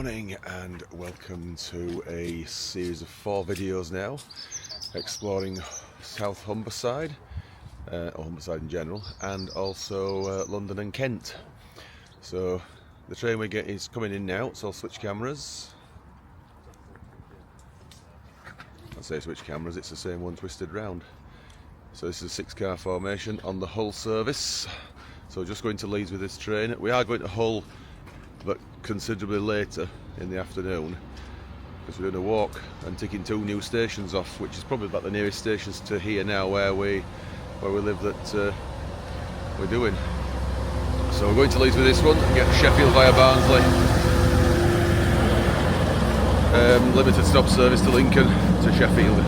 morning and welcome to a series of 4 videos now exploring South Humberside, or Humberside in general, and also London and Kent. So the train we get is coming in now, so I'll switch cameras. I say switch cameras, it's the same one twisted round. So this is a 6-car formation on the Hull service. So just going to Leeds with this train. We are going to Hull, but considerably later in the afternoon, because we're doing a walk and ticking 2 new stations off, which is probably about the nearest stations to here now where we live that we're doing. So we're going to Leeds with this one and get to Sheffield via Barnsley. Limited stop service to Lincoln to Sheffield.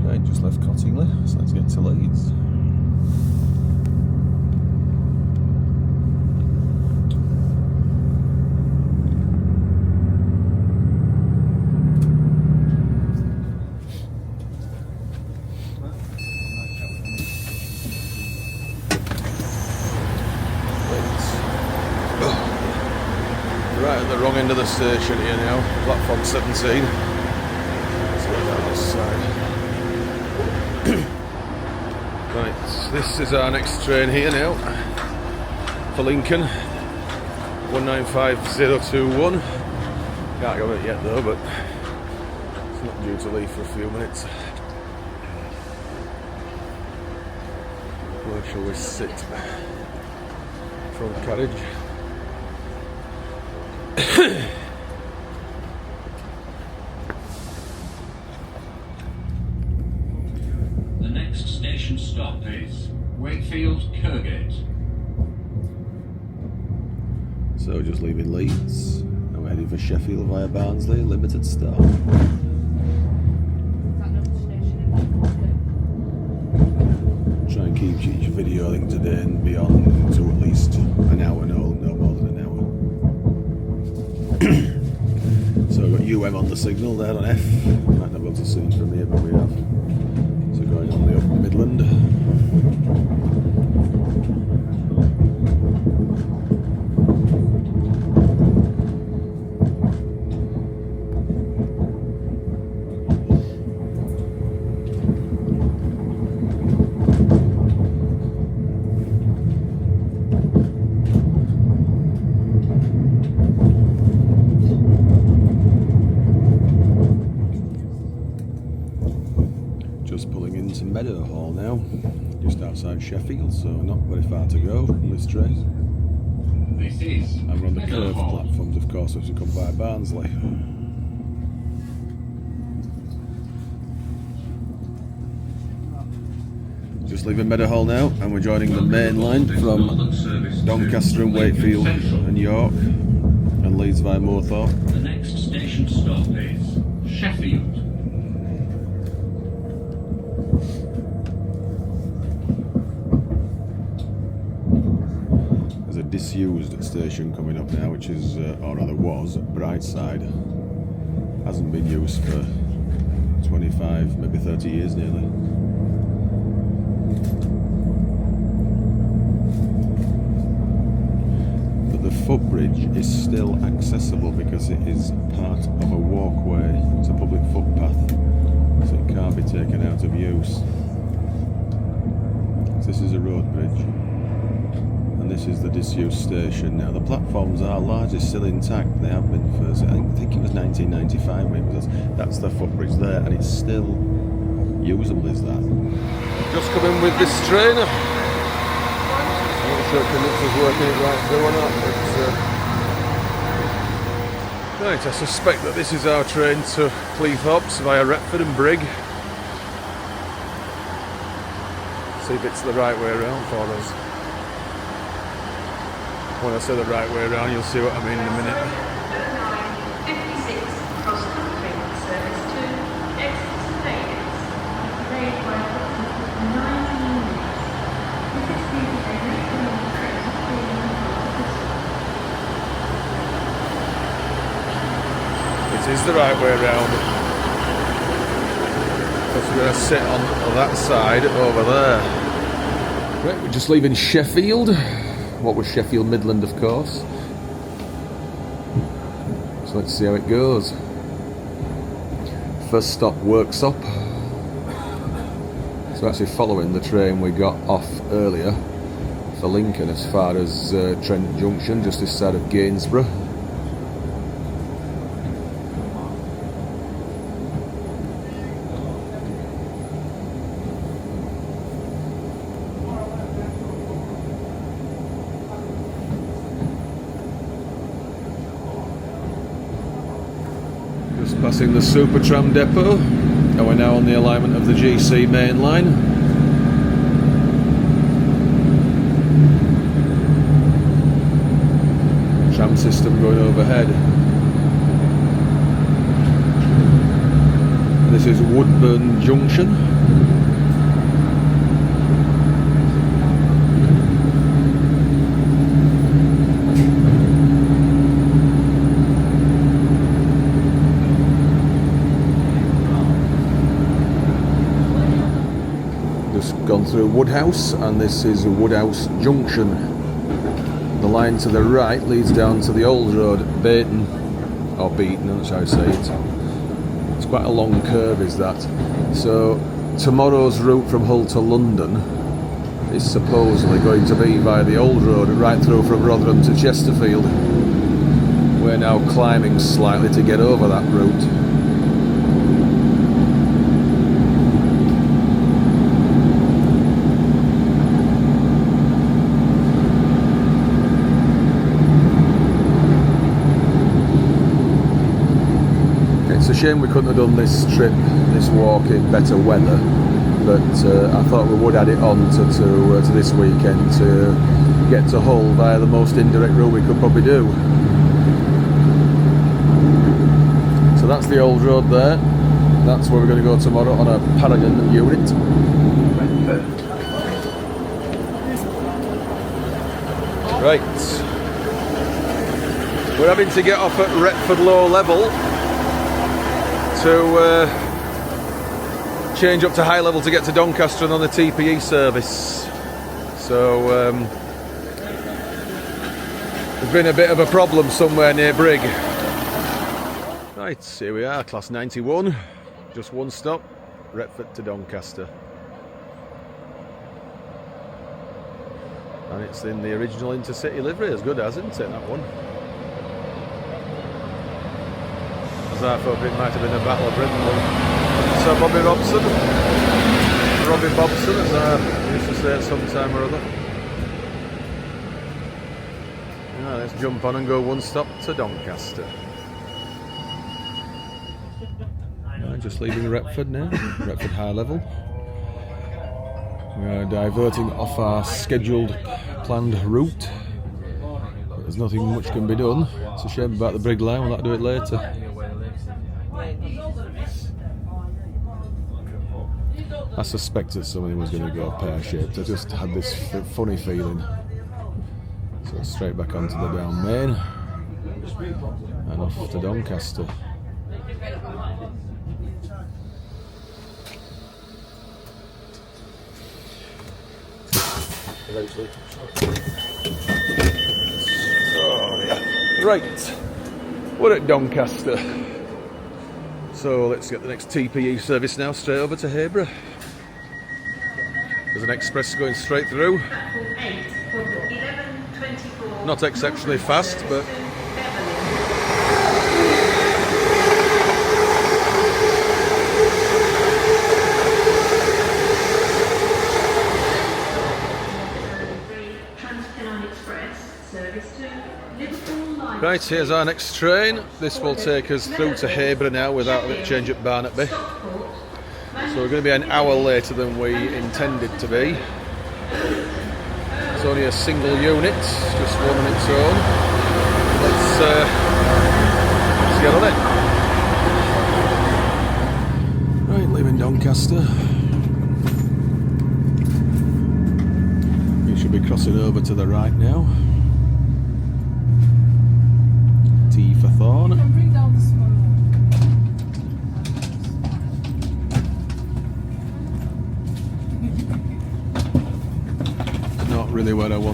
Right, just left Cottingley, so let's get to Leeds. Right at the wrong end of the station here now, platform 17. Let's go down this side. Right, this is our next train here now for Lincoln, 195021. Can't go it yet though, but it's not due to leave for a few minutes. Where shall we sit? Front carriage. The next station stop is Wakefield-Kirkgate. So just leaving Leeds and we're heading for Sheffield via Barnsley, limited stop. Try and keep each video I think today and beyond to at least an hour, no more than an hour. So we've got UM on the signal there on F. Might not be able to see it from here, but we have. So going on the Upper Midland. Just pulling into Meadowhall now, just outside Sheffield, so not very far to go on this train. This is And we're on the curved Meadowhall. platforms, of course, as we come by Barnsley. Just leaving Meadowhall now, and we're joining the main line from Doncaster and Wakefield and York, and Leeds via Moorthorpe. The next station stop is Sheffield. There's a disused station coming up now, which is, or rather was, Brightside. Hasn't been used for 25, maybe 30 years nearly. But the footbridge is still accessible because it is part of a walkway. It's a public footpath, so it can't be taken out of use. So this is a road bridge. And this is the disused station. Now the platforms are largely still intact. They have been for, I think it was 1995 when it was. That's the footbridge there, and it's still usable, is that? Just come in with this train. I'm not sure if the conductor's working it right through or not, but right, I suspect that this is our train to Cleethorpes via Retford and Brig. See if it's the right way around for us. When I say the right way around, you'll see what I mean in a minute. 56 cross country service to Exeter States, delayed by approximately 9 minutes. This is due to a regular train being It is the right way around. Because we're going to sit on that side over there. Right, we're just leaving Sheffield. What was Sheffield Midland, of course. So let's see how it goes. First stop, Worksop. So actually following the train we got off earlier for Lincoln as far as Trent Junction, just this side of Gainsborough. Just passing the Supertram depot, and we're now on the alignment of the GC main line. Tram system going overhead. This is Woodburn Junction. Gone through Woodhouse, and this is Woodhouse Junction. The line to the right leads down to the old road at Barton, or Beaton, that's how I say it. It's quite a long curve, is that. So tomorrow's route from Hull to London is supposedly going to be via the old road right through from Rotherham to Chesterfield. We're now climbing slightly to get over that route. It's a shame we couldn't have done this trip, this walk in better weather, but I thought we would add it on to this weekend to get to Hull via the most indirect route we could probably do. So that's the old road there. That's where we're going to go tomorrow on a Paragon unit. Right. We're having to get off at Retford low level to change up to high level to get to Doncaster and on the TPE service. So there's been a bit of a problem somewhere near Brig. Right, here we are, class 91, just one stop, Retford to Doncaster. And it's in the original Intercity livery, as good as, isn't it, that one? As I thought it might have been a Battle of Britain. So Robbie Bobson, as I used to say at some time or other. Now let's jump on and go one stop to Doncaster. Right, just leaving Retford now, Retford high level. We are diverting off our scheduled planned route. But there's nothing much can be done. It's a shame about the Brig line, we'll have to do it later. I suspected somebody was going to go pear-shaped. I just had this funny feeling. So straight back onto the down main and off to Doncaster. Oh, yeah. Right, we're at Doncaster. So let's get the next TPE service now, straight over to Habrough. There's an express going straight through. Not exceptionally fast, but right, here's our next train. This will take us through to Habrough now without a change at Barnaby. So we're going to be an hour later than we intended to be. It's only a single unit, just one on its own. Let's get on it. Right, leaving Doncaster. You should be crossing over to the right now. T for Thorn. Bring down the small one.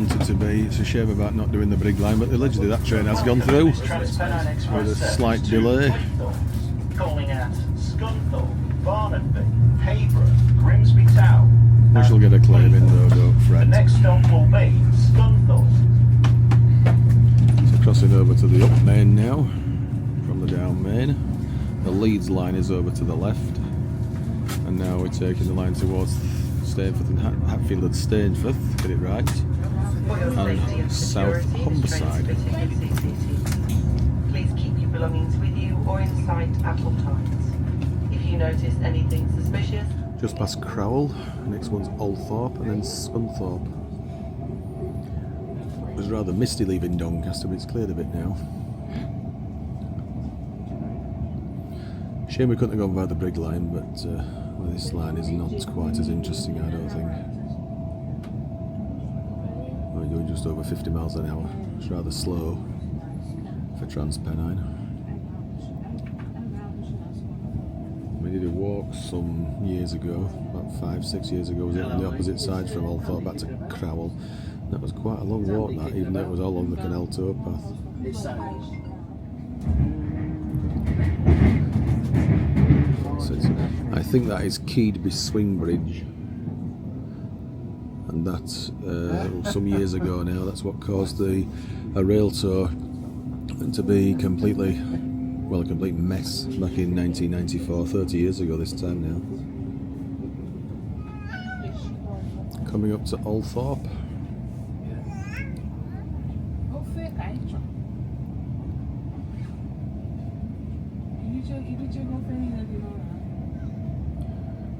want it to be. It's a shame about not doing the Brig line, but allegedly that train has gone through with a slight delay. Calling at Scunthorpe, Barnaby, Habrough, Grimsby Town. We shall get a claim in though, don't The fret. next stop will be Scunthorpe. So crossing over to the up main now, from the down main. The Leeds line is over to the left. And now we're taking the line towards Stainforth and Hatfield and Stainforth, get it right. And South Humberside. Please keep your belongings with you or in sight at all times. If you notice anything suspicious, Just past Crowell, next one's Althorpe and then Scunthorpe. It was rather misty leaving Doncaster, but it's cleared a bit now. Shame we couldn't have gone by the Brig line, but this line is not quite as interesting, I don't think. We're going just over 50 miles an hour. It's rather slow for Transpennine. We did a walk some years ago, about 5-6 years ago, was it on the opposite side from Althorpe back to Crowell. That was quite a long walk, that, even though it was all along the canal towpath. So I think that is Keedby Swing Bridge, and that's some years ago now. That's what caused a rail tow to be completely, well, a complete mess back in 1994, 30 years ago this time now. Coming up to Althorpe.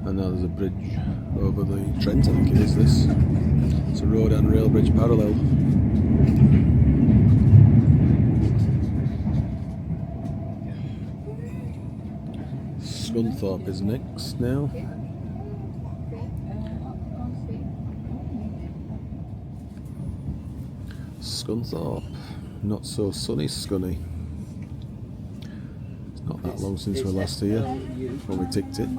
And now there's a bridge over the Trent, I think it is this. It's a road and rail bridge parallel. Scunthorpe is next now. Scunthorpe, not so sunny Scunny. It's not that long since we were last here when we ticked it.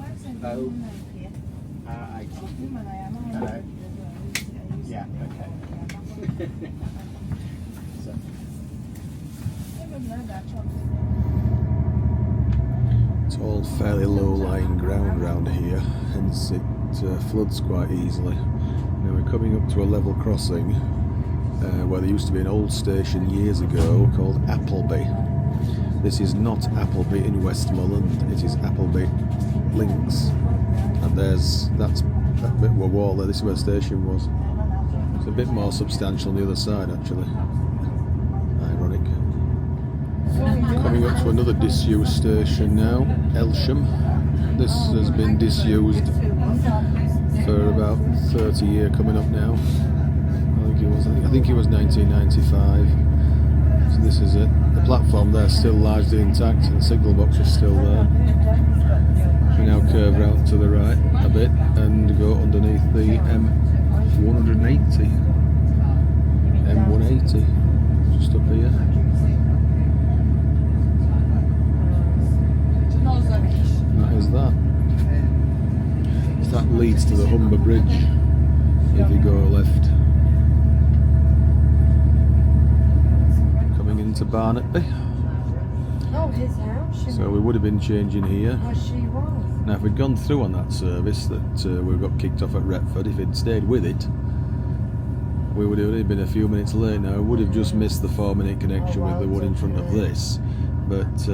Yeah, okay. It's all fairly low-lying ground round here, hence it floods quite easily. Now we're coming up to a level crossing where there used to be an old station years ago called Appleby. This is not Appleby in Westmoreland, it is Appleby Links. And that's that bit of a wall there, this is where the station was. It's a bit more substantial on the other side actually. Ironic. Coming up to another disused station now, Elsham. This has been disused for about 30 years coming up now. I think it was 1995. So this is it. The platform there is still largely intact and the signal box is still there. We now curve round to the right a bit and go underneath the M180. M180, just up here. That is that. That leads to the Humber Bridge if you go left. Coming into Barnaby. Oh, his house. So we would have been changing here. Was she wrong? Now if we'd gone through on that service that we got kicked off at Retford, if he'd stayed with it, we would have only been a few minutes late now. We would have just missed the 4-minute connection with the one in front of this. But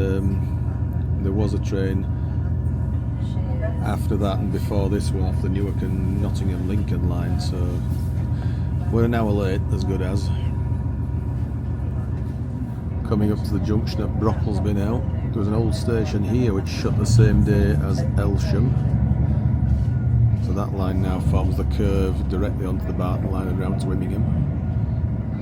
there was a train after that and before this one off the Newark and Nottingham Lincoln line, so we're an hour late, as good as. Coming up to the junction at Brocklesby now. There was an old station here which shut the same day as Elsham. So that line now forms the curve directly onto the Barton line and round to Immingham.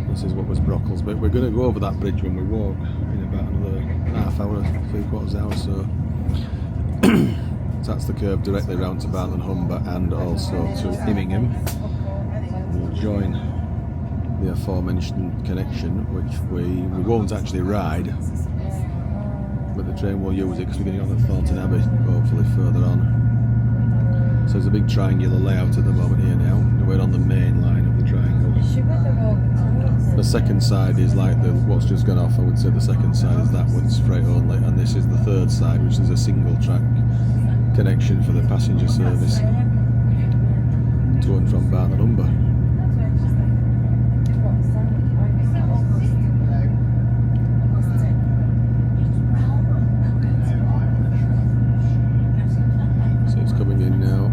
This is what was Brocklesby. We're going to go over that bridge when we walk in about another half hour, 3/4 hour, so that's the curve directly round to Barton-on-Humber and also to Immingham. We'll join the aforementioned connection, which we won't actually ride, but the train will use it because we're going to go on at Thornton Abbey, hopefully further on. So there's a big triangular layout at the moment here now. We're on the main line of the triangle. She went there all the time. The second side is like the what's just gone off. I would say the second side is that one straight only, and this is the third side, which is a single track connection for the passenger service to and from Barton-on-Humber. So it's coming in now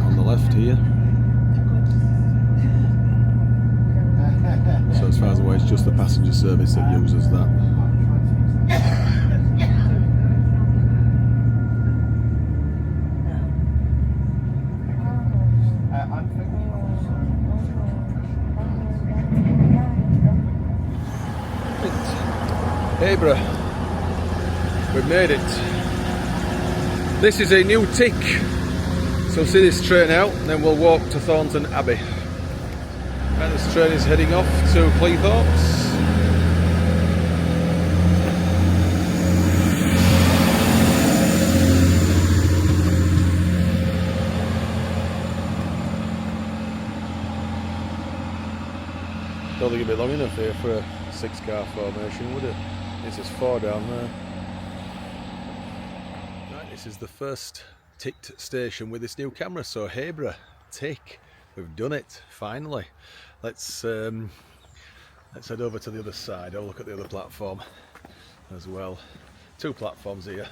on the left here. So as far as away, it's just the passenger service that uses that. Habrough, we've made it. This is a new tick. So see this train out, and then we'll walk to Thornton Abbey. And this train is heading off to Cleethorpes. Don't think it'd be long enough here for a 6-car formation, would it? This is 4 down there. Right, this is the first ticked station with this new camera, so Habrough, tick. We've done it, finally. Let's head over to the other side, have a look at the other platform as well. 2 platforms here,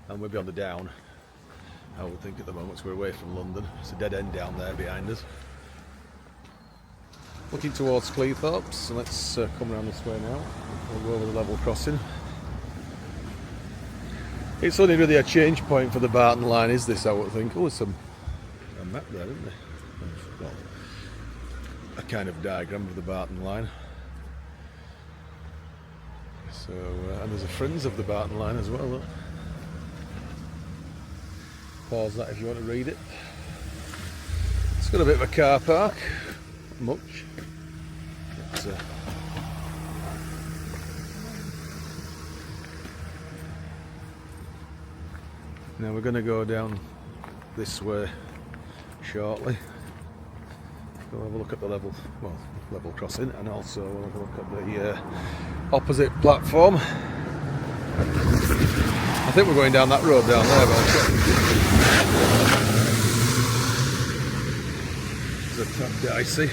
and we'll be on the down, I would think at the moment, so we're away from London. It's a dead end down there behind us. Looking towards Cleethorpes, so let's come around this way now. We'll go over the level crossing. It's only really a change point for the Barton line, is this, I would think. Oh, there's a map there, isn't there? Well, a kind of diagram of the Barton line. So, and there's a friends of the Barton line as well. Look. Pause that if you want to read it. It's got a bit of a car park, much. But, now we're going to go down this way shortly. We'll have a look at the level crossing, and also we'll have a look at the opposite platform. I think we're going down that road down there, but it's a tad dicey.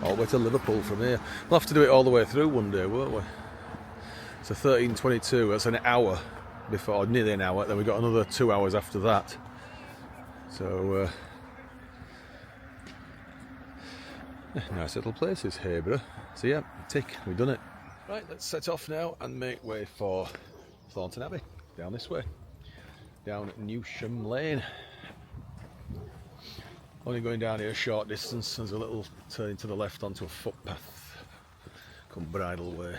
All the way to Liverpool from here. We'll have to do it all the way through one day, won't we? So 13:22, that's an hour before, or nearly an hour, then we've got another 2 hours after that. So, nice little places, Habrough. So yeah, tick, we've done it. Right, let's set off now and make way for Thornton Abbey, down this way, down Newsham Lane. Only going down here a short distance, there's a little turn to the left onto a footpath, come Bridle Way.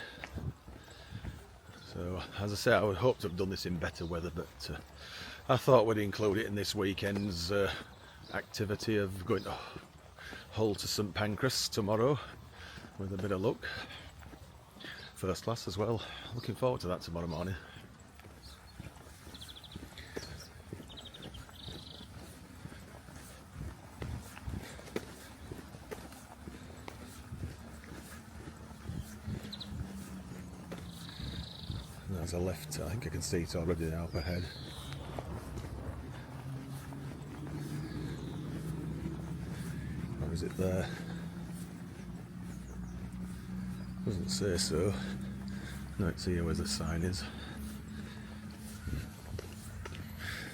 So, as I say, I would hope to have done this in better weather, but I thought we'd include it in this weekend's activity of going to Hull to St Pancras tomorrow, with a bit of luck. First class as well. Looking forward to that tomorrow morning. There's a left, I think I can see it already now up ahead. Or is it there? Doesn't say so. No, it's here where the sign is.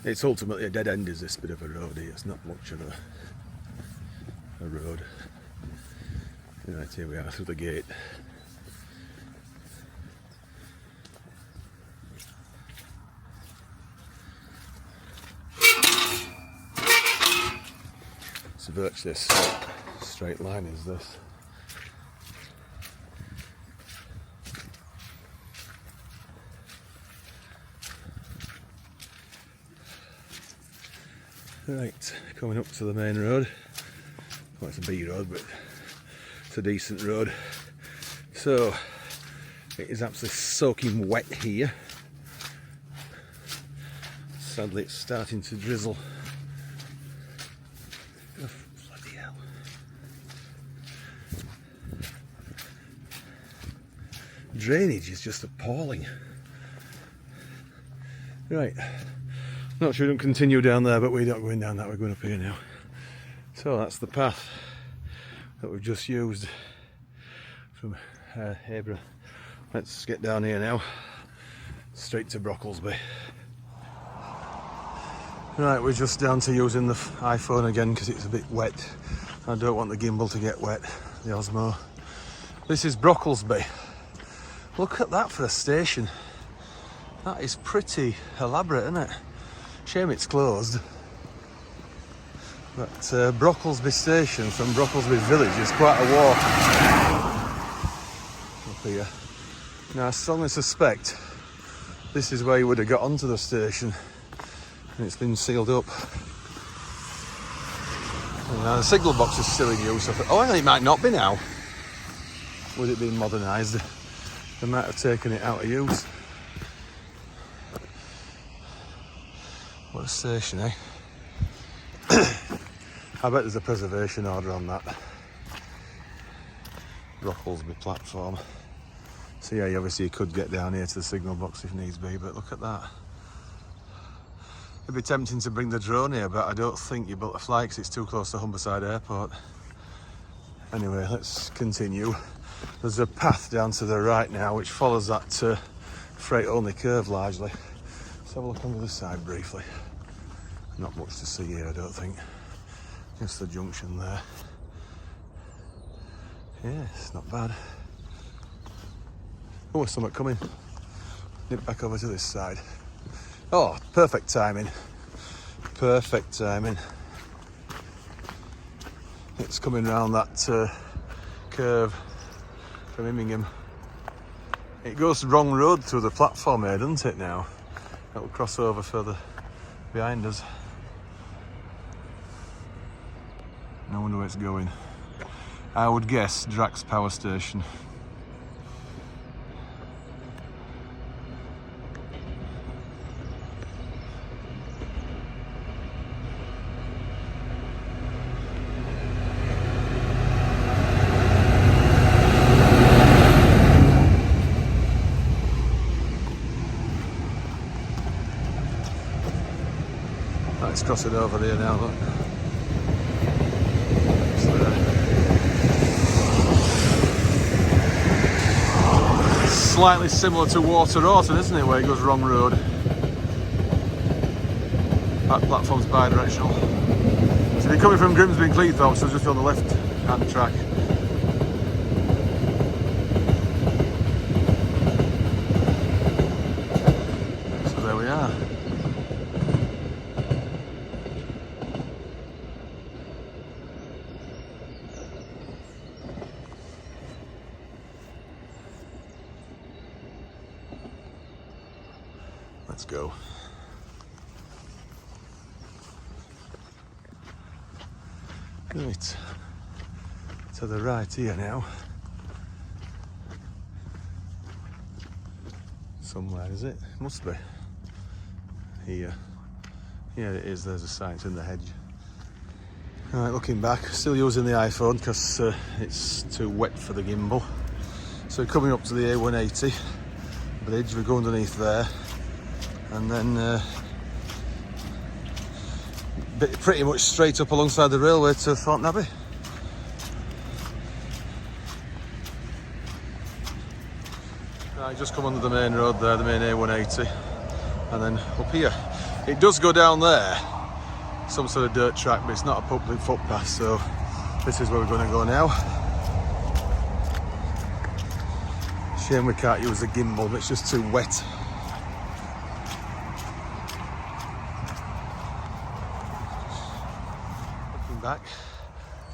It's ultimately a dead end, is this bit of a road here. It's not much of a road. Right, here we are through the gate. It's virtually a straight line, is this? Right, coming up to the main road. Well, it's a B road, but it's a decent road. So, it is absolutely soaking wet here. Sadly, it's starting to drizzle. Oh, bloody hell. Drainage is just appalling. Right, not sure we don't continue down there, but we're not going down that, we're going up here now. So that's the path that we've just used from Habrough. Let's get down here now, straight to Brocklesby. Right, we're just down to using the iPhone again because it's a bit wet. I don't want the gimbal to get wet, the Osmo. This is Brocklesby. Look at that for a station. That is pretty elaborate, isn't it? Shame it's closed. But Brocklesby station from Brocklesby village is quite a walk up here. Now I strongly suspect this is where you would have got onto the station, and it's been sealed up. And now the signal box is still in use. Oh, it might not be now. With it being modernised, they might have taken it out of use. What a station, eh? I bet there's a preservation order on that Brocklesby platform. So yeah, obviously you could get down here to the signal box if needs be, but look at that. It'd be tempting to bring the drone here, but I don't think you built a fly because it's too close to Humberside Airport. Anyway, let's continue. There's a path down to the right now which follows that freight-only curve largely. Let's have a look on the other side briefly. Not much to see here, I don't think. Just the junction there. Yeah, it's not bad. Oh, there's something coming. Nip back over to this side. Oh, perfect timing. Perfect timing. It's coming round that curve from Immingham. It goes the wrong road through the platform here, doesn't it now? It'll cross over further behind us. No wonder where it's going. I would guess Drax Power Station. Let's cross it over here now, look. Slightly similar to Water-Orton, isn't it, where it goes wrong road. That platform's bi-directional. So if you're coming from Grimsby and Cleethorpes, so just on the left-hand track. So there we are. Let's go. Right, to the right here now. Somewhere, is it? Must be. Here. Yeah, it is. There's a sign, it's in the hedge. Alright, looking back, still using the iPhone because it's too wet for the gimbal. So coming up to the A180 bridge, we go underneath there. And then pretty much straight up alongside the railway to Thornton Abbey. Right, just come under the main road there, the main A180, and then up here. It does go down there, some sort of dirt track, but it's not a public footpath, so this is where we're going to go now. Shame we can't use the gimbal, but it's just too wet. Back,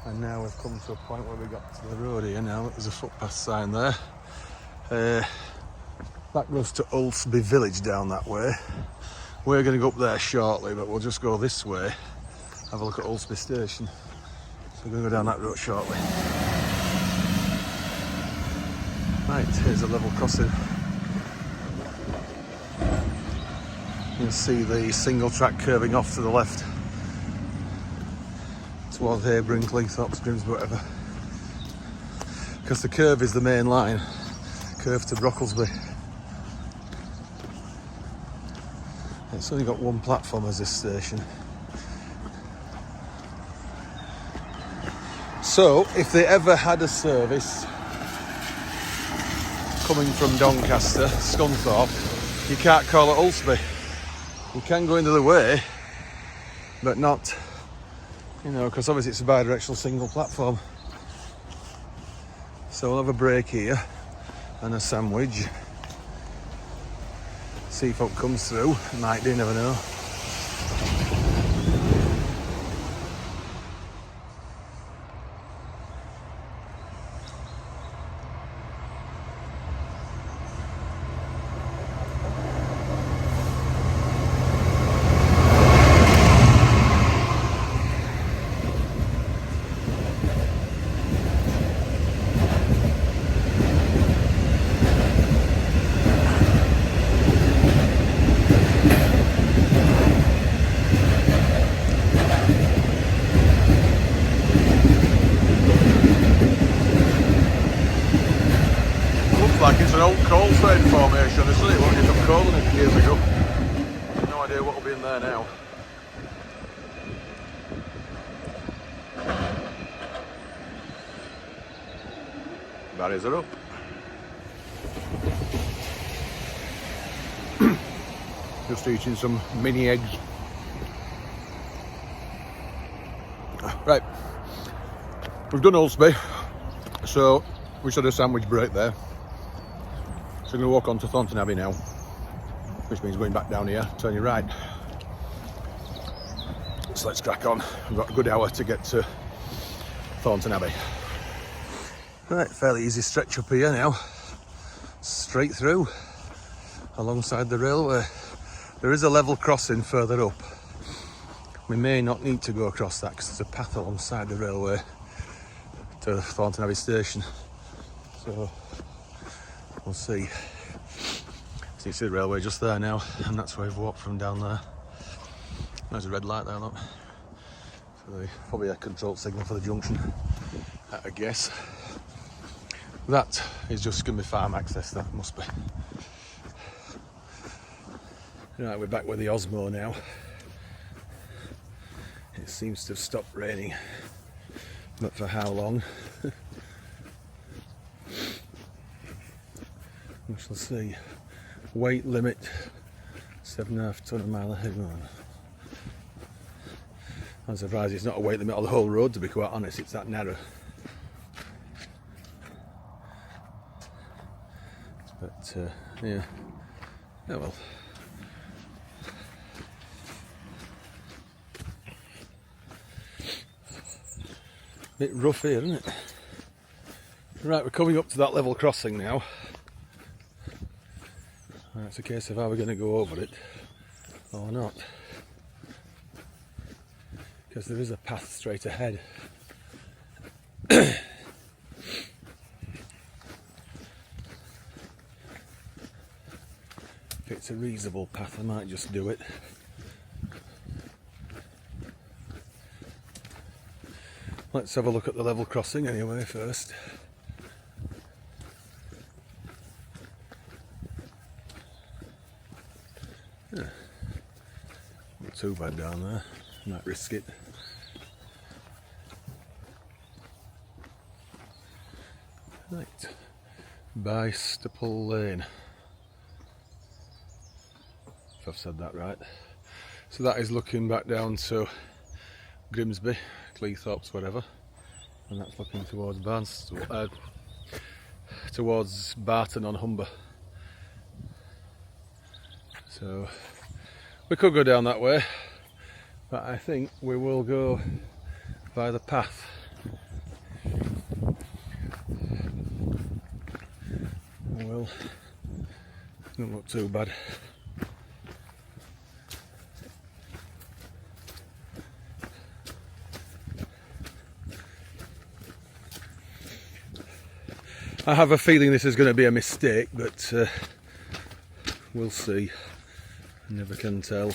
and now we've come to a point where we got to the road here now. There's a footpath sign there. That goes to Ulsby village down that way. We're going to go up there shortly, but we'll just go this way, have a look at Ulsby station. So we're going to go down that road shortly. Right, here's a level crossing. You can see the single track curving off to the left towards Habrough and Cleethorpes, Grimsby, whatever. Because the curve is the main line, curve to Brocklesby. It's only got one platform as this station. So, if they ever had a service coming from Doncaster, Scunthorpe, you can't call it Ulsby. You can go into the way, but not, you know, because obviously it's a bi-directional single platform. So we'll have a break here and a sandwich. See if folk comes through. Might do, never know. Like it's an old coal train formation, isn't it? When you took coal in it years ago. No idea what will be in there now. Barriers are up. Just eating some mini eggs. Right, we've done Ulsby, so we should have a sandwich break there. So we're going to walk on to Thornton Abbey now, which means going back down here, turn you right. So let's crack on. We've got a good hour to get to Thornton Abbey. Right, fairly easy stretch up here now. Straight through, alongside the railway. There is a level crossing further up. We may not need to go across that because there's a path alongside the railway to Thornton Abbey station. So we'll see. So you see the railway just there now, and that's where we've walked from down there. There's a red light there, look. So probably a control signal for the junction, I guess. That is just going to be farm access, that must be. Right, we're back with the Osmo now. It seems to have stopped raining, but for how long? We shall see. Weight limit 7.5 tonne a mile ahead. I'm surprised it's not a weight limit on the whole road, to be quite honest. It's that narrow. But yeah, oh well. Bit rough here, isn't it? Right, we're coming up to that level crossing now. It's a case of how we're going to go over it or not, because there is a path straight ahead. If it's a reasonable path, I might just do it. Let's have a look at the level crossing anyway first. Yeah. Not too bad down there, might risk it. Right, Bystapple Lane, if I've said that right. So that is looking back down to Grimsby, Cleethorpes, whatever, and that's looking towards towards Barton-on-Humber. So we could go down that way, but I think we will go by the path. Well, don't look too bad. I have a feeling this is going to be a mistake, but we'll see. Never can tell.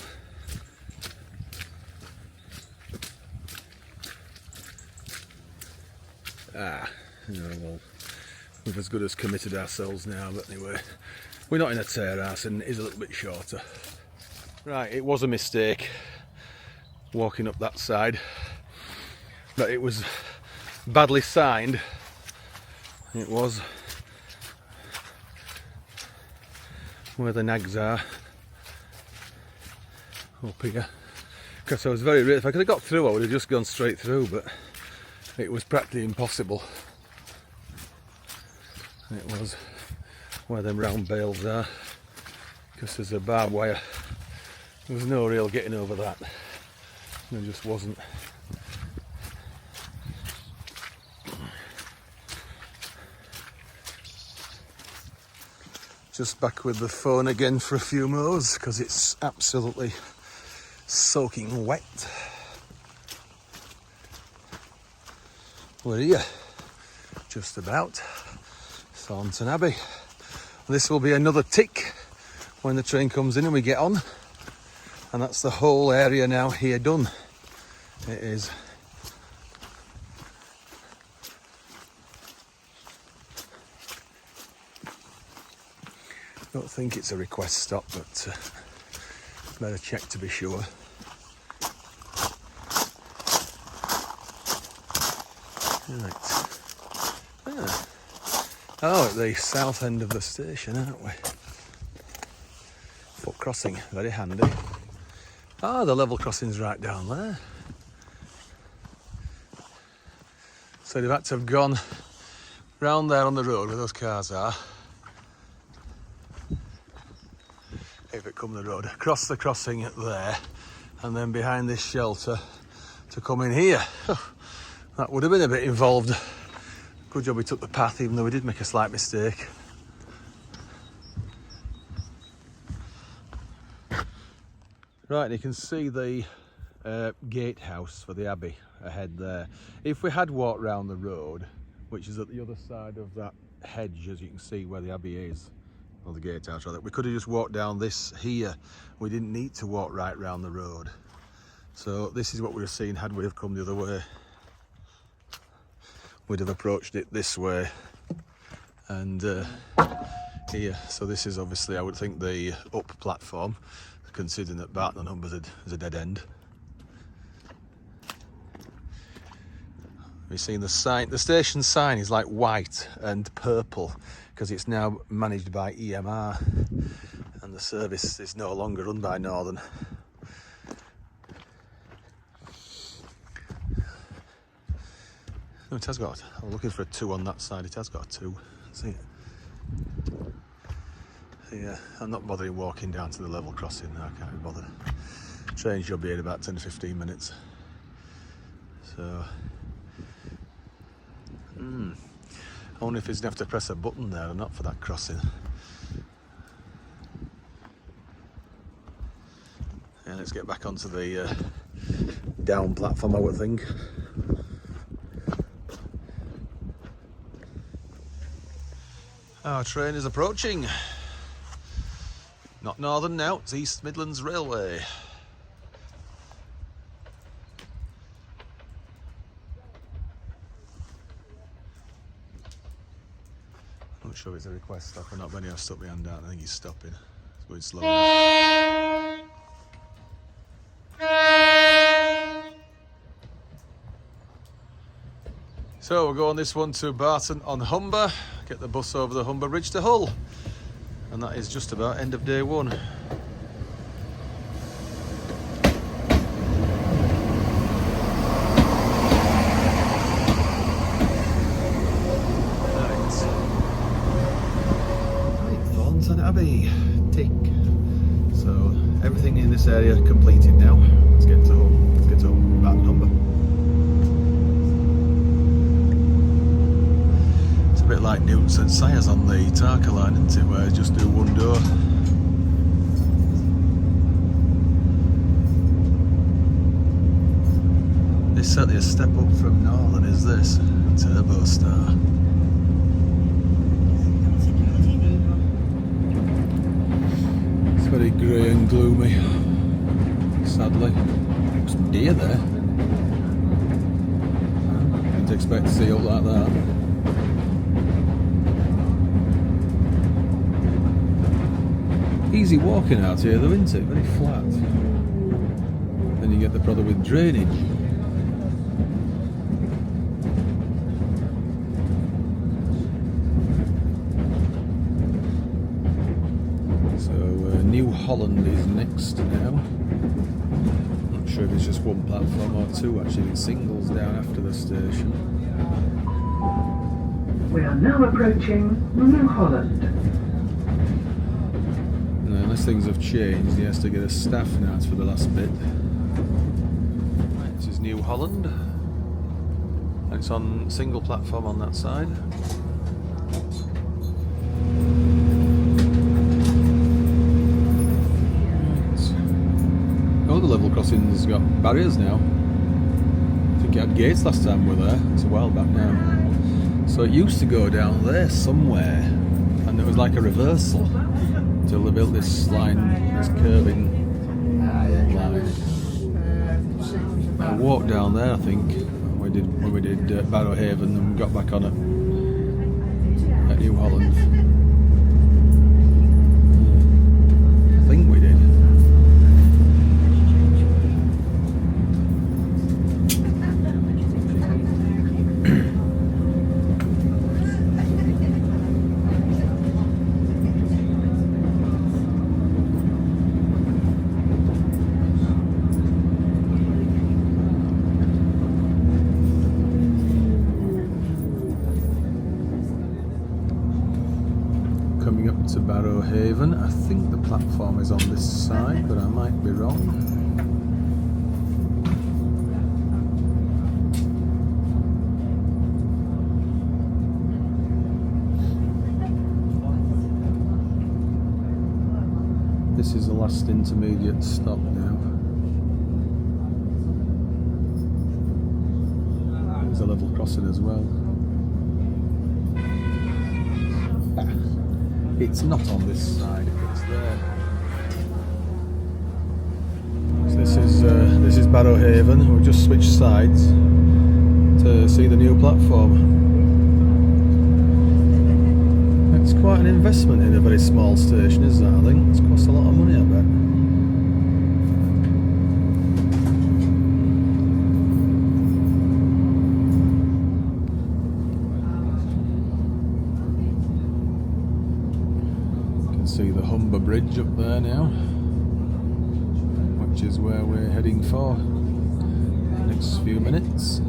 Well, we've as good as committed ourselves now, but anyway, we're not in a tear house and it is a little bit shorter. Right, it was a mistake walking up that side, but it was badly signed. It was where the nags are up here, because I was very ready. If I could have got through, I would have just gone straight through, but it was practically impossible. It was where them round bales are, because there's a barbed wire. There was no real getting over that. There just wasn't. Just back with the phone again for a few mows because it's absolutely soaking wet. We're here, just about Thornton Abbey. This will be another tick when the train comes in and we get on, and that's the whole area now here done. It is. Don't think it's a request stop, but better check to be sure. Right. Oh, at the south end of the station, aren't we? Foot crossing, very handy. Ah, the level crossing's right down there. So they've had to have gone round there on the road where those cars are. If it come the road, across the crossing at there, and then behind this shelter to come in here. That would have been a bit involved. Good job we took the path, even though we did make a slight mistake. Right, and you can see the gatehouse for the Abbey ahead there. If we had walked round the road, which is at the other side of that hedge, as you can see where the Abbey is, or the gatehouse rather, we could have just walked down this here. We didn't need to walk right round the road. So this is what we would have seen had we have come the other way. We'd have approached it this way and here. So this is obviously, I would think, the up platform, considering that Barton-on-Humber is a dead end. We've seen the sign. The station sign is like white and purple because it's now managed by EMR and the service is no longer run by Northern. No, it has got, I'm looking for a 2 on that side, it has got a 2, see it? Yeah, I'm not bothering walking down to the level crossing now, I can't be bothered. Train should be here in about 10 to 15 minutes. So, I wonder if he's going to have to press a button there or not for that crossing. Yeah, let's get back onto the down platform, I would think. Our train is approaching. Not Northern now, it's East Midlands Railway. Not sure if it's a request stop or not, but I've stuck my hand out. I think he's stopping. It's going slow enough. So we'll go on this one to Barton-on-Humber, get the bus over the Humber Bridge to Hull, and that is just about end of day one. Right, Thornton Abbey, tick. So everything in this area completed now. Let's get to Hull. Let's get to Barton-on-Humber. A bit like Newton St Sire's on the Tarka line, isn't it, where you just do one door. It's certainly a step up from Northern, is this? Turbo Star. It's very grey and gloomy. expect to see up like that. Easy walking out here though, isn't it? Very flat. Then you get the problem with drainage. So New Holland is next now. Not sure if it's just one platform or two actually. It's singles down after the station. We are now approaching New Holland. Unless things have changed, he has to get a staff nurse for the last bit. Right, this is New Holland. And it's on single platform on that side. Right. Oh, the level crossing's got barriers now. I think it had gates last time we were there. It's a while back now. So it used to go down there somewhere, and it was like a reversal. Till they built this line, this curving line. I walked down there, I think, when we did Barrowhaven, and we got back on it at New Holland. I think we did. Coming up to Barrowhaven. I think the platform is on this side, but I might be wrong. This is the last intermediate stop now. There's a level crossing as well. It's not on this side, it's there. So this is Barrowhaven. We've just switched sides to see the new platform. It's quite an investment in a very small station, is that? I think it's cost a lot of money, I bet. See the Humber Bridge up there now, which is where we're heading for the next few minutes.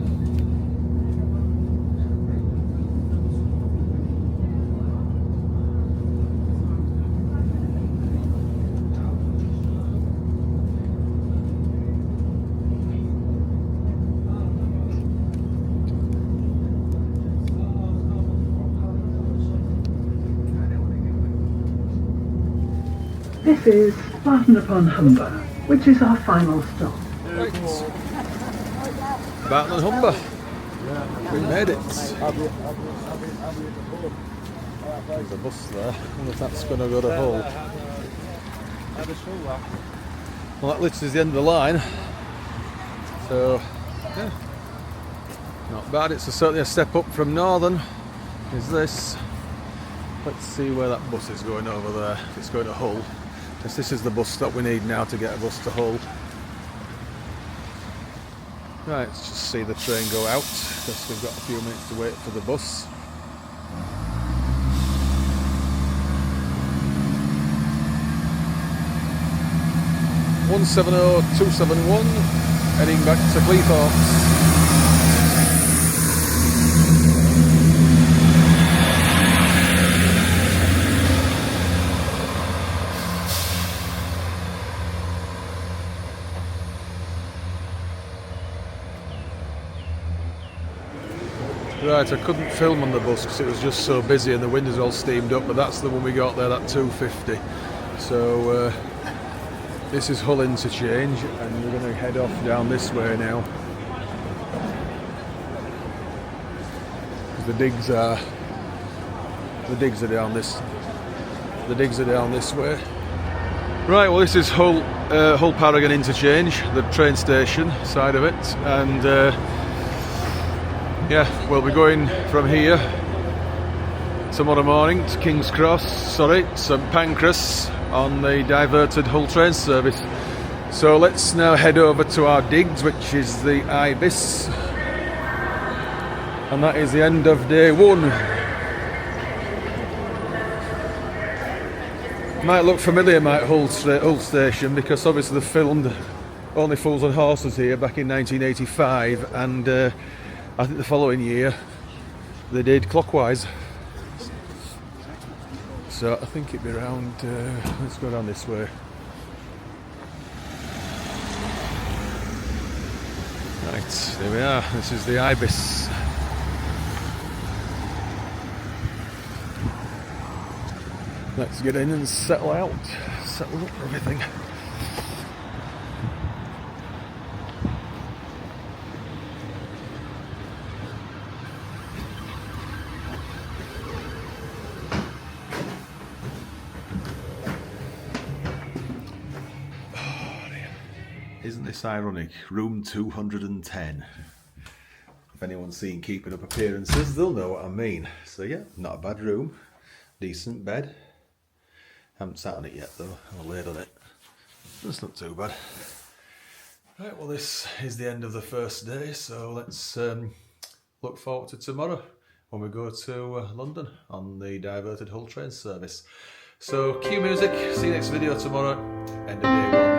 This is Barton-on-Humber, which is our final stop. Right. Barton-on-Humber. We made it. There's a bus there. I wonder if that's going to go to Hull. Well, that literally is the end of the line. So, yeah. Not bad. It's certainly a step up from Northern. Is this? Let's see where that bus is going over there. If it's going to Hull. Because this is the bus stop we need now to get a bus to Hull. Right, let's just see the train go out, because we've got a few minutes to wait for the bus. (170-271) heading back to Cleethorpes. Right, I couldn't film on the bus because it was just so busy and the windows all steamed up, but that's the one we got there, that 250. So this is Hull interchange, and we're going to head off down this way now. The digs are down this way. Right, well this is Hull Paragon interchange, the train station side of it, and Yeah, we'll be going from here tomorrow morning to St Pancras on the diverted Hull train service. So let's now head over to our digs, which is the Ibis, and that is the end of day one. Might look familiar, might Hull station, because obviously they filmed Only Fools and Horses here back in 1985, and I think the following year they did Clockwise. So I think it'd be around, let's go down this way. Right, there we are, this is the Ibis. Let's get in and settle out, settle up everything. Isn't this ironic? Room 210. If anyone's seen Keeping Up Appearances, they'll know what I mean. So yeah, not a bad room. Decent bed. Haven't sat on it yet though. I've laid on it. That's not too bad. Right, well this is the end of the first day, so let's look forward to tomorrow when we go to London on the diverted Hull train service. So cue music, see you next video tomorrow, end of day one.